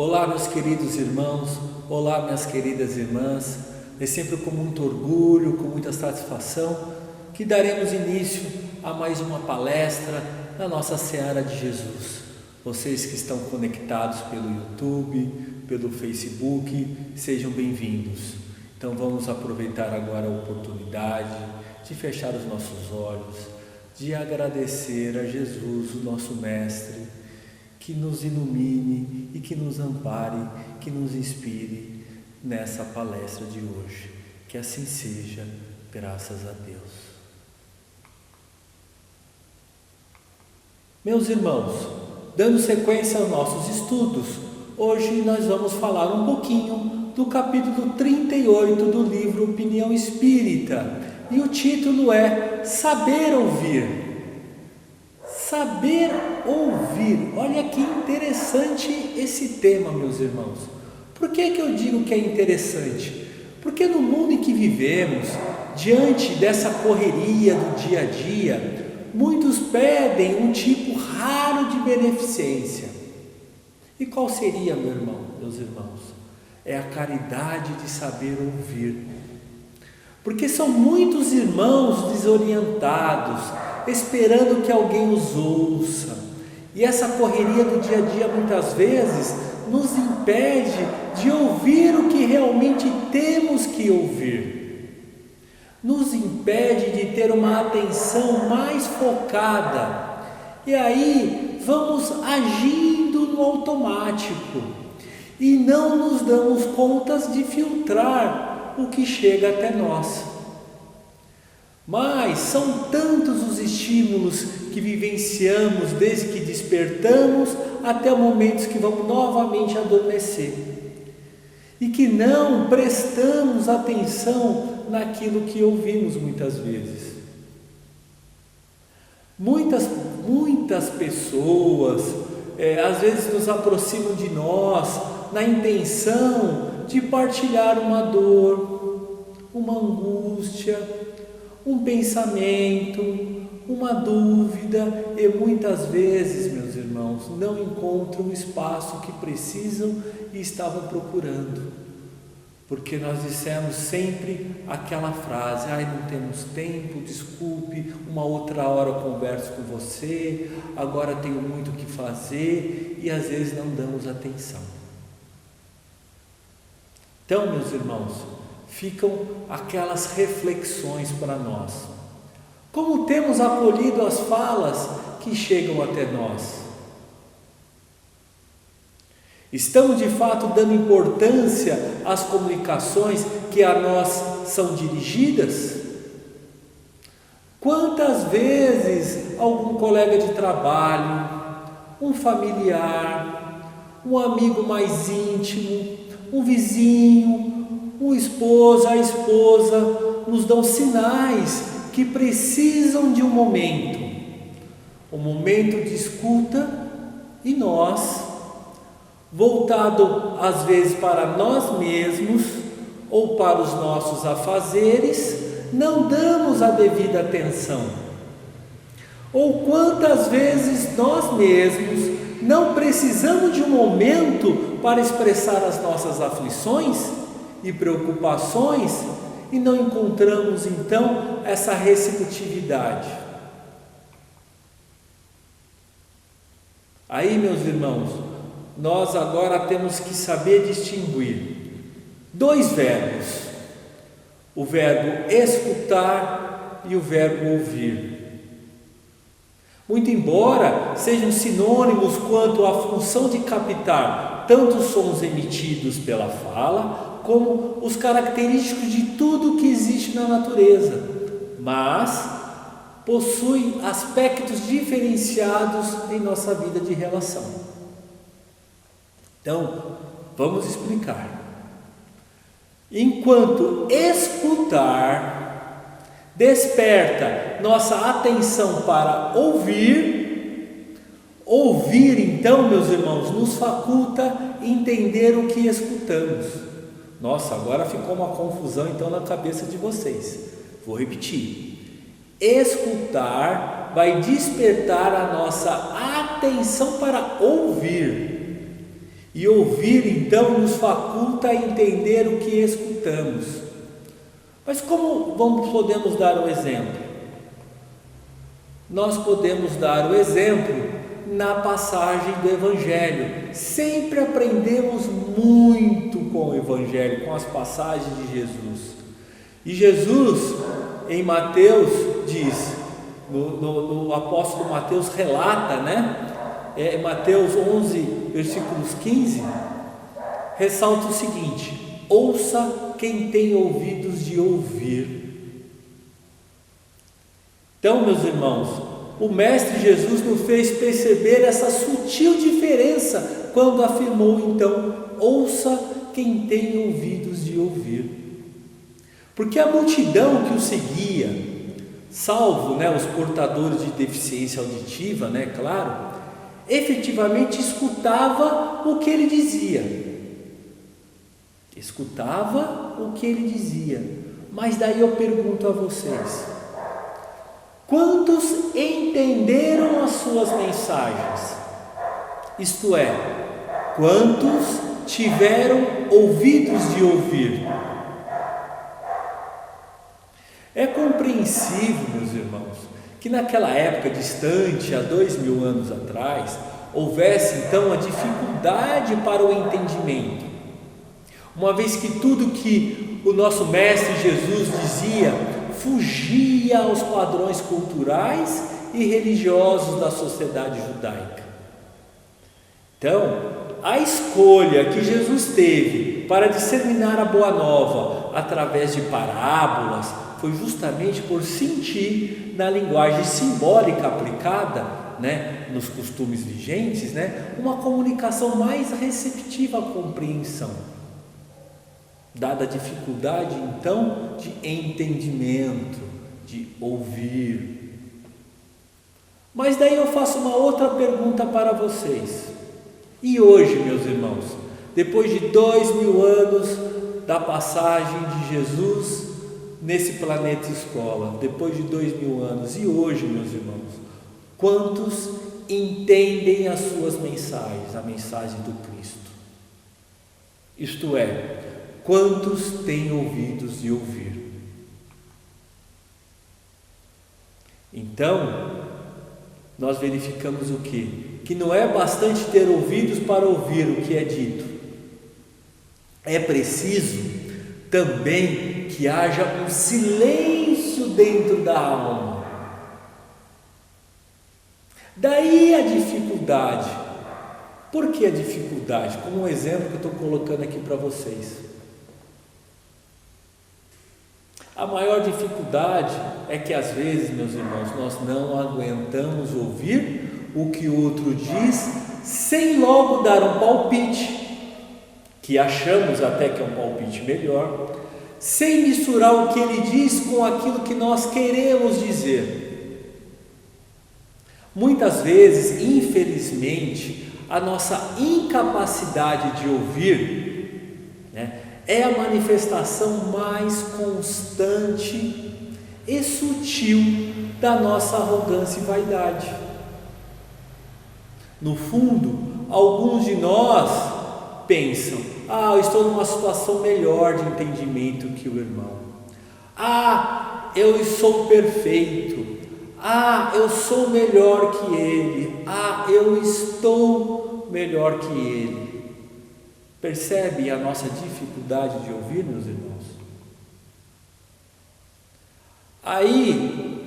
Olá, meus queridos irmãos, olá, minhas queridas irmãs. É sempre com muito orgulho, com muita satisfação que daremos início a mais uma palestra na nossa Seara de Jesus. Vocês que estão conectados pelo YouTube, pelo Facebook, sejam bem-vindos. Então vamos aproveitar agora a oportunidade de fechar os nossos olhos, de agradecer a Jesus, o nosso Mestre, que nos ilumine e que nos ampare, que nos inspire nessa palestra de hoje. Que assim seja, graças a Deus. Meus irmãos, dando sequência aos nossos estudos, hoje nós vamos falar um pouquinho do capítulo 38 do livro Opinião Espírita, e o título é Saber Ouvir. Saber ouvir, olha que interessante esse tema, meus irmãos. Por que eu digo que é interessante? Porque no mundo em que vivemos, diante dessa correria do dia a dia, muitos pedem um tipo raro de beneficência. E qual seria, meu irmão, meus irmãos? É a caridade de saber ouvir. Porque são muitos irmãos desorientados, esperando que alguém os ouça. E essa correria do dia a dia muitas vezes nos impede de ouvir o que realmente temos que ouvir. Nos impede de ter uma atenção mais focada. E aí vamos agindo no automático e não nos damos contas de filtrar o que chega até nós. Mas são tantos os estímulos que vivenciamos desde que despertamos até o momento que vamos novamente adormecer, e que não prestamos atenção naquilo que ouvimos muitas vezes. Muitas pessoas às vezes nos aproximam de nós na intenção de partilhar uma dor, uma angústia, um pensamento, uma dúvida, e muitas vezes, meus irmãos, não encontram o espaço que precisam e estavam procurando, porque nós dissemos sempre aquela frase: não temos tempo, desculpe, uma outra hora eu converso com você, agora tenho muito o que fazer, e às vezes não damos atenção. Então, meus irmãos, ficam aquelas reflexões para nós. Como temos acolhido as falas que chegam até nós? Estamos de fato dando importância às comunicações que a nós são dirigidas? Quantas vezes algum colega de trabalho, um familiar, um amigo mais íntimo, um vizinho, o esposo, a esposa, nos dão sinais que precisam de um momento de escuta, e nós, voltado às vezes para nós mesmos ou para os nossos afazeres, não damos a devida atenção. Ou quantas vezes nós mesmos não precisamos de um momento para expressar as nossas aflições e preocupações, e não encontramos então essa receptividade. Aí, meus irmãos, nós agora temos que saber distinguir dois verbos: o verbo escutar e o verbo ouvir. Muito embora sejam sinônimos quanto à função de captar tanto os sons emitidos pela fala, como os característicos de tudo que existe na natureza, mas possuem aspectos diferenciados em nossa vida de relação. Então, vamos explicar. Enquanto escutar desperta nossa atenção para ouvir então, meus irmãos, nos faculta entender o que escutamos. Nossa, agora ficou uma confusão então na cabeça de vocês. Vou repetir. Escutar vai despertar a nossa atenção para ouvir. E ouvir, então, nos faculta a entender o que escutamos. Mas como podemos dar um exemplo? Nós podemos dar o exemplo na passagem do Evangelho. Sempre aprendemos muito com o Evangelho, com as passagens de Jesus. E Jesus, em Mateus, diz, no apóstolo Mateus relata, Mateus 11, versículos 15, ressalta o seguinte: ouça quem tem ouvidos de ouvir. Então, meus irmãos, o Mestre Jesus nos fez perceber essa sutil diferença quando afirmou, então, ouça quem tem ouvidos de ouvir. Porque a multidão que o seguia, salvo os portadores de deficiência auditiva, claro, efetivamente escutava o que ele dizia. Mas daí eu pergunto a vocês: quantos entenderam as suas mensagens? Isto é, quantos tiveram ouvidos de ouvir? É compreensível, meus irmãos, que naquela época distante, há 2000 anos atrás, houvesse então a dificuldade para o entendimento, uma vez que tudo que o nosso Mestre Jesus dizia fugia aos padrões culturais e religiosos da sociedade judaica. Então, a escolha que Jesus teve para disseminar a Boa Nova através de parábolas foi justamente por sentir na linguagem simbólica aplicada, nos costumes vigentes, uma comunicação mais receptiva à compreensão, dada a dificuldade então de entendimento, de ouvir. Mas daí eu faço uma outra pergunta para vocês: e hoje, meus irmãos, depois de 2000 anos da passagem de Jesus nesse planeta escola, depois de 2000 anos, e hoje, meus irmãos, quantos entendem as suas mensagens, a mensagem do Cristo? Isto é, quantos têm ouvidos de ouvir? Então, nós verificamos o quê? Que não é bastante ter ouvidos para ouvir o que é dito. É preciso também que haja um silêncio dentro da alma. Daí a dificuldade. Por que a dificuldade? Como um exemplo que eu estou colocando aqui para vocês. A maior dificuldade é que às vezes, meus irmãos, nós não aguentamos ouvir o que o outro diz sem logo dar um palpite, que achamos até que é um palpite melhor, sem misturar o que ele diz com aquilo que nós queremos dizer. Muitas vezes, infelizmente, a nossa incapacidade de ouvir, é a manifestação mais constante e sutil da nossa arrogância e vaidade. No fundo, alguns de nós pensam: eu estou numa situação melhor de entendimento que o irmão. Eu sou perfeito. Eu sou melhor que ele. Eu estou melhor que ele. Percebe a nossa dificuldade de ouvir, meus irmãos? Aí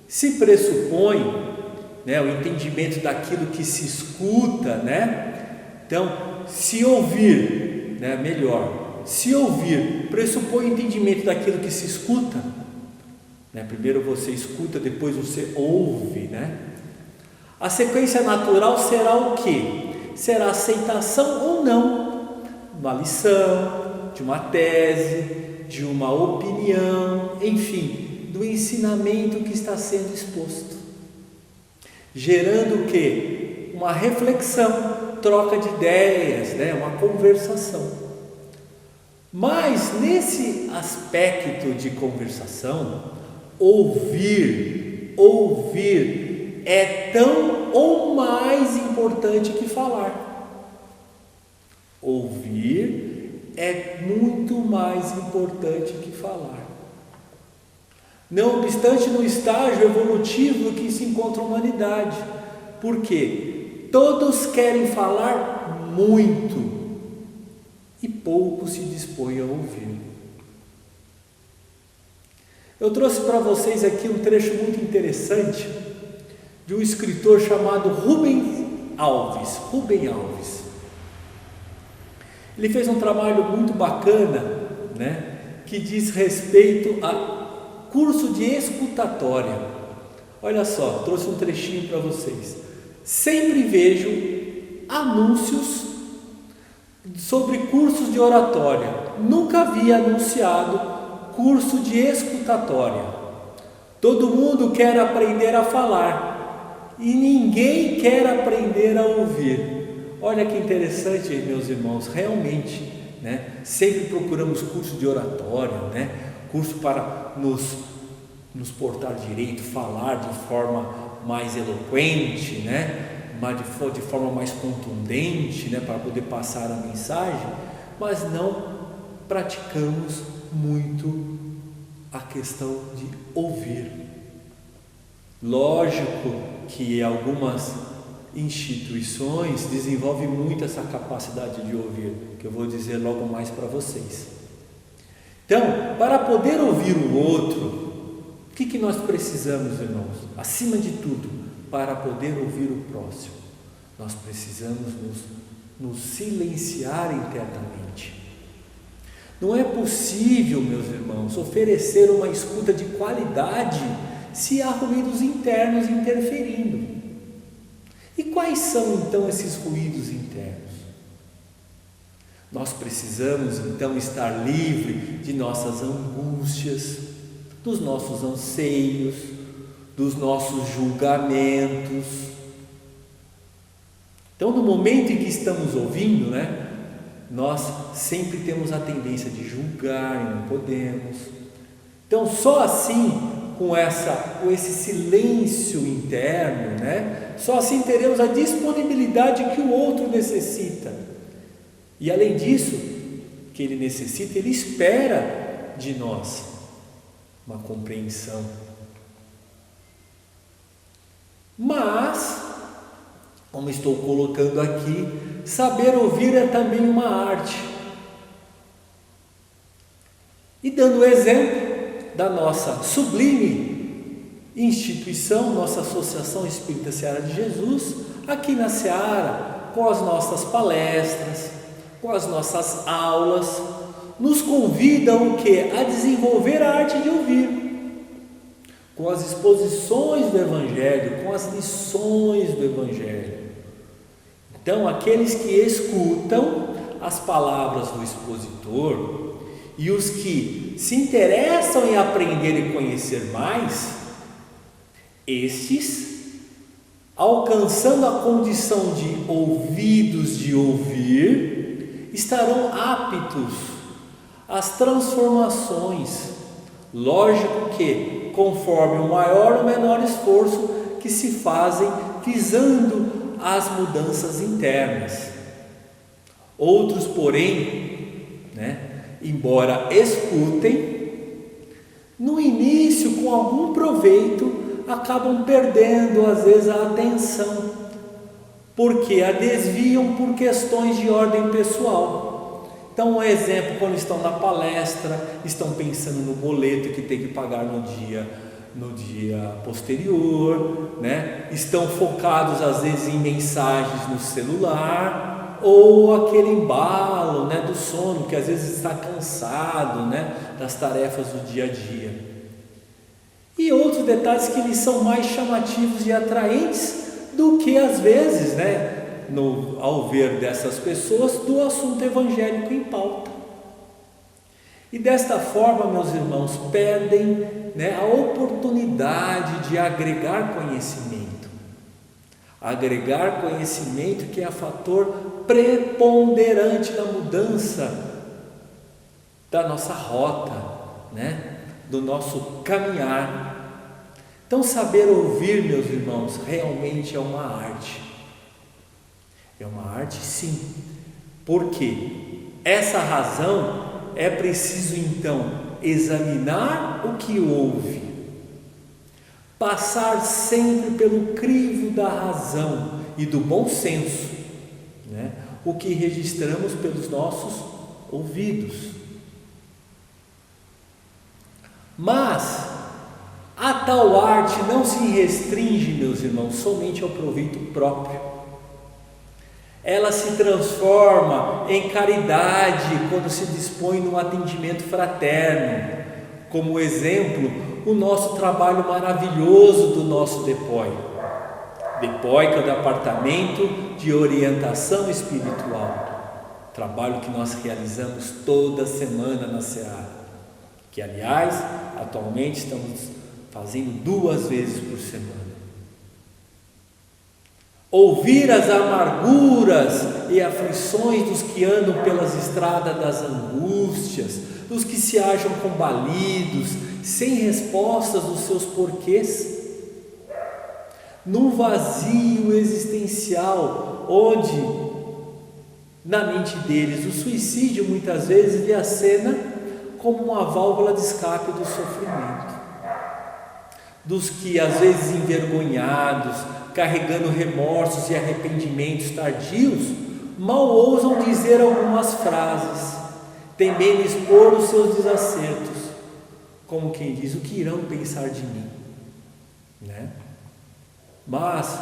se pressupõe o entendimento daquilo que se escuta, Então, se ouvir, se ouvir pressupõe o entendimento daquilo que se escuta, Primeiro você escuta, depois você ouve, A sequência natural será o quê? Será a aceitação ou não de uma lição, de uma tese, de uma opinião, enfim, do ensinamento que está sendo exposto, gerando o quê? Uma reflexão, troca de ideias, uma conversação. Mas nesse aspecto de conversação, ouvir é tão ou mais importante que falar. Ouvir é muito mais importante que falar. Não obstante, no estágio evolutivo que se encontra a humanidade. Por quê? Todos querem falar muito e poucos se dispõem a ouvir. Eu trouxe para vocês aqui um trecho muito interessante de um escritor chamado Rubem Alves. Ele fez um trabalho muito bacana, que diz respeito a curso de escutatória. Olha só, trouxe um trechinho para vocês. Sempre vejo anúncios sobre cursos de oratória. Nunca vi anunciado curso de escutatória. Todo mundo quer aprender a falar e ninguém quer aprender a ouvir. Olha que interessante, meus irmãos, realmente, sempre procuramos curso de oratória, curso para nos portar direito, falar de forma mais eloquente, de forma mais contundente, para poder passar a mensagem, mas não praticamos muito a questão de ouvir. Lógico que algumas instituições desenvolvem muito essa capacidade de ouvir, que eu vou dizer logo mais para vocês. Então, para poder ouvir o outro, o que nós precisamos, irmãos? Acima de tudo, para poder ouvir o próximo, nós precisamos nos silenciar internamente. Não é possível, meus irmãos, oferecer uma escuta de qualidade se há ruídos internos interferindo. E quais são então esses ruídos internos? Nós precisamos então estar livre de nossas angústias, dos nossos anseios, dos nossos julgamentos. Então, no momento em que estamos ouvindo, nós sempre temos a tendência de julgar e não podemos. Então, só assim, com esse silêncio interno, só assim teremos a disponibilidade que o outro necessita. E além disso, que ele necessita, ele espera de nós uma compreensão. Mas, como estou colocando aqui, saber ouvir é também uma arte. E dando o exemplo da nossa sublime instituição, nossa Associação Espírita Seara de Jesus, aqui na Seara, com as nossas palestras, com as nossas aulas, nos convidam o quê? A desenvolver a arte de ouvir, com as exposições do Evangelho, com as lições do Evangelho. Então, aqueles que escutam as palavras do expositor e os que se interessam em aprender e conhecer mais, estes, alcançando a condição de ouvidos de ouvir, estarão aptos às transformações. Lógico que, conforme o maior ou menor esforço que se fazem visando as mudanças internas. Outros, porém, embora escutem, no início, com algum proveito, acabam perdendo às vezes a atenção, porque a desviam por questões de ordem pessoal. Então, um exemplo, quando estão na palestra, estão pensando no boleto que tem que pagar no dia posterior, estão focados às vezes em mensagens no celular, ou aquele embalo do sono, que às vezes está cansado das tarefas do dia a dia. E outros detalhes que lhes são mais chamativos e atraentes do que às vezes, ao ver dessas pessoas, do assunto evangélico em pauta. E desta forma, meus irmãos, perdem a oportunidade de agregar conhecimento. Agregar conhecimento que é fator preponderante na mudança da nossa rota, do nosso caminhar. Então, saber ouvir, meus irmãos, realmente é uma arte. É uma arte, sim, Por quê? Essa razão é preciso então examinar o que houve, passar sempre pelo crivo da razão e do bom senso, né? O que registramos pelos nossos ouvidos. Mas a tal arte não se restringe, meus irmãos, somente ao proveito próprio. Ela se transforma em caridade quando se dispõe num atendimento fraterno. Como exemplo, o nosso trabalho maravilhoso do nosso DEPOI. DEPOI, que é o Departamento de Orientação Espiritual. Trabalho que nós realizamos toda semana na Seara. Que, aliás, atualmente estamos fazendo 2 vezes por semana. Ouvir as amarguras e aflições dos que andam pelas estradas das angústias, dos que se acham combalidos, sem respostas dos seus porquês, num vazio existencial, onde na mente deles o suicídio muitas vezes lhe acena como uma válvula de escape do sofrimento, dos que às vezes envergonhados, carregando remorsos e arrependimentos tardios, mal ousam dizer algumas frases, temendo expor os seus desacertos, como quem diz: o que irão pensar de mim, né? Mas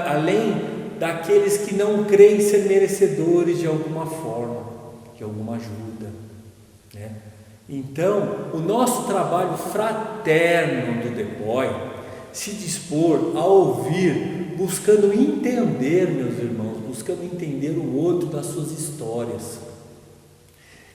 além daqueles que não creem ser merecedores de alguma forma, de alguma ajuda, né? Então, o nosso trabalho fraterno do DEPOI, se dispor a ouvir, buscando entender, meus irmãos, buscando entender o outro das suas histórias,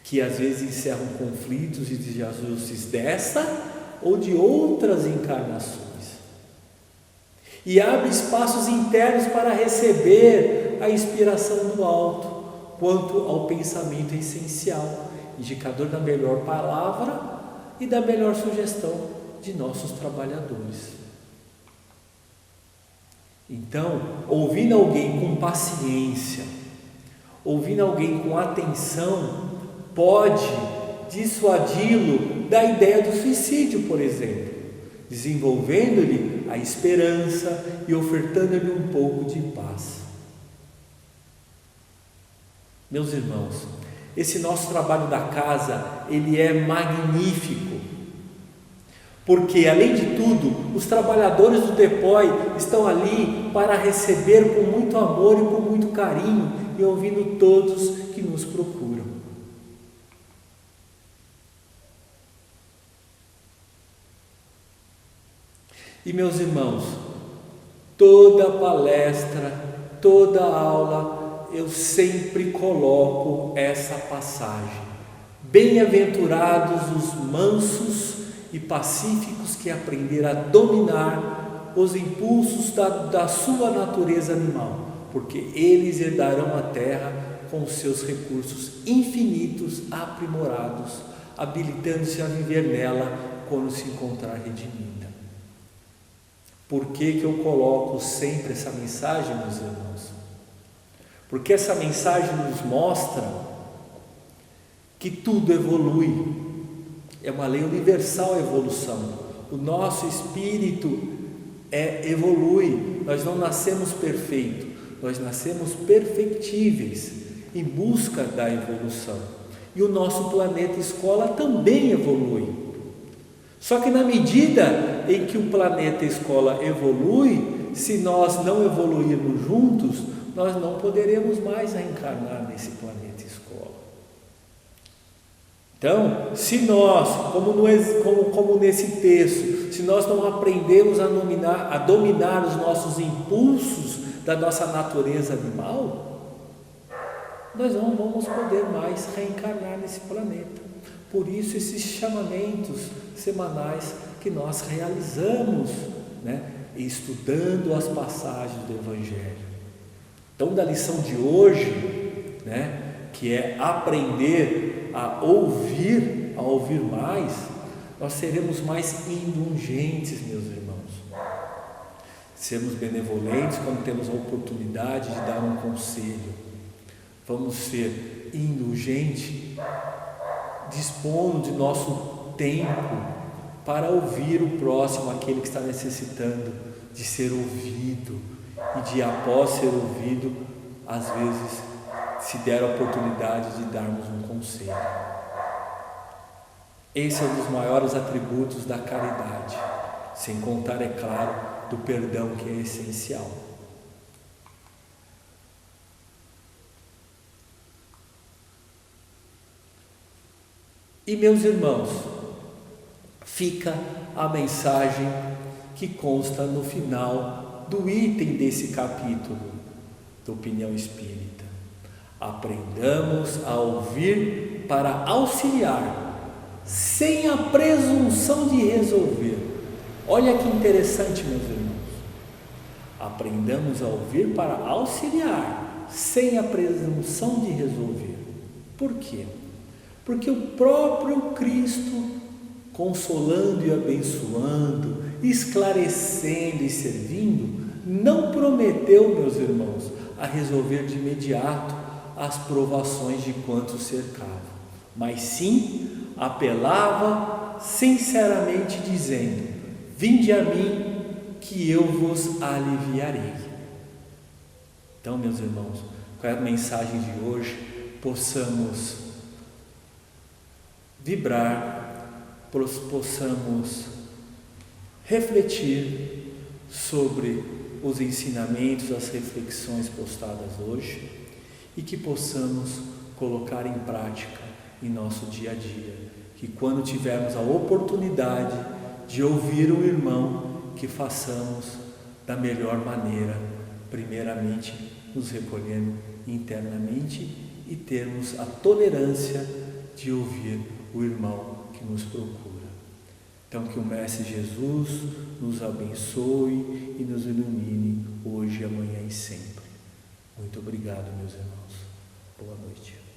que às vezes encerram conflitos e desajustes dessa ou de outras encarnações, e abre espaços internos para receber a inspiração do alto quanto ao pensamento essencial, indicador da melhor palavra e da melhor sugestão de nossos trabalhadores. Então, ouvindo alguém com paciência, ouvindo alguém com atenção, pode dissuadi-lo da ideia do suicídio, por exemplo, desenvolvendo-lhe a esperança e ofertando-lhe um pouco de paz. Meus irmãos, esse nosso trabalho da casa, ele é magnífico, porque, além de tudo, os trabalhadores do DEPOI estão ali para receber com muito amor e com muito carinho, e ouvindo todos que nos procuram. E, meus irmãos, toda palestra, toda aula, eu sempre coloco essa passagem: bem-aventurados os mansos e pacíficos que aprenderam a dominar os impulsos da sua natureza animal, porque eles herdarão a terra com seus recursos infinitos, aprimorados, habilitando-se a viver nela quando se encontrar redimida. Por que eu coloco sempre essa mensagem, meus irmãos? Porque essa mensagem nos mostra que tudo evolui. É uma lei universal a evolução. O nosso espírito evolui. Nós não nascemos perfeitos, nós nascemos perfectíveis, em busca da evolução. E o nosso planeta escola também evolui. Só que na medida em que o planeta escola evolui, se nós não evoluirmos juntos, nós não poderemos mais reencarnar nesse planeta escola. Então, se nós, como nesse texto, se nós não aprendemos a dominar os nossos impulsos da nossa natureza animal, nós não vamos poder mais reencarnar nesse planeta. Por isso, esses chamamentos semanais que nós realizamos, né, estudando as passagens do Evangelho. Então, da lição de hoje, né, que é aprender a ouvir mais, nós seremos mais indulgentes, meus irmãos. Sermos benevolentes quando temos a oportunidade de dar um conselho. Vamos ser indulgentes, dispondo de nosso tempo para ouvir o próximo, aquele que está necessitando de ser ouvido, e de, após ser ouvido, às vezes se der a oportunidade de darmos um conselho. Esse é um dos maiores atributos da caridade, sem contar, é claro, do perdão, que é essencial. E, meus irmãos, fica a mensagem que consta no final do item desse capítulo da Opinião Espírita. Aprendamos a ouvir para auxiliar, sem a presunção de resolver. Olha que interessante, meus irmãos. Aprendamos a ouvir para auxiliar, sem a presunção de resolver. Por quê? Porque o próprio Cristo, consolando e abençoando, esclarecendo e servindo, não prometeu, meus irmãos, a resolver de imediato as provações de quantos cercavam, mas sim apelava sinceramente, dizendo: vinde a mim, que eu vos aliviarei. Então, meus irmãos, com a mensagem de hoje, possamos vibrar, possamos refletir sobre os ensinamentos, as reflexões postadas hoje, e que possamos colocar em prática em nosso dia a dia, que quando tivermos a oportunidade de ouvir um irmão, que façamos da melhor maneira, primeiramente nos recolhendo internamente e termos a tolerância de ouvir o irmão que nos procura. Então, que o Mestre Jesus nos abençoe e nos ilumine hoje, amanhã e sempre. Muito obrigado, meus irmãos. Boa noite.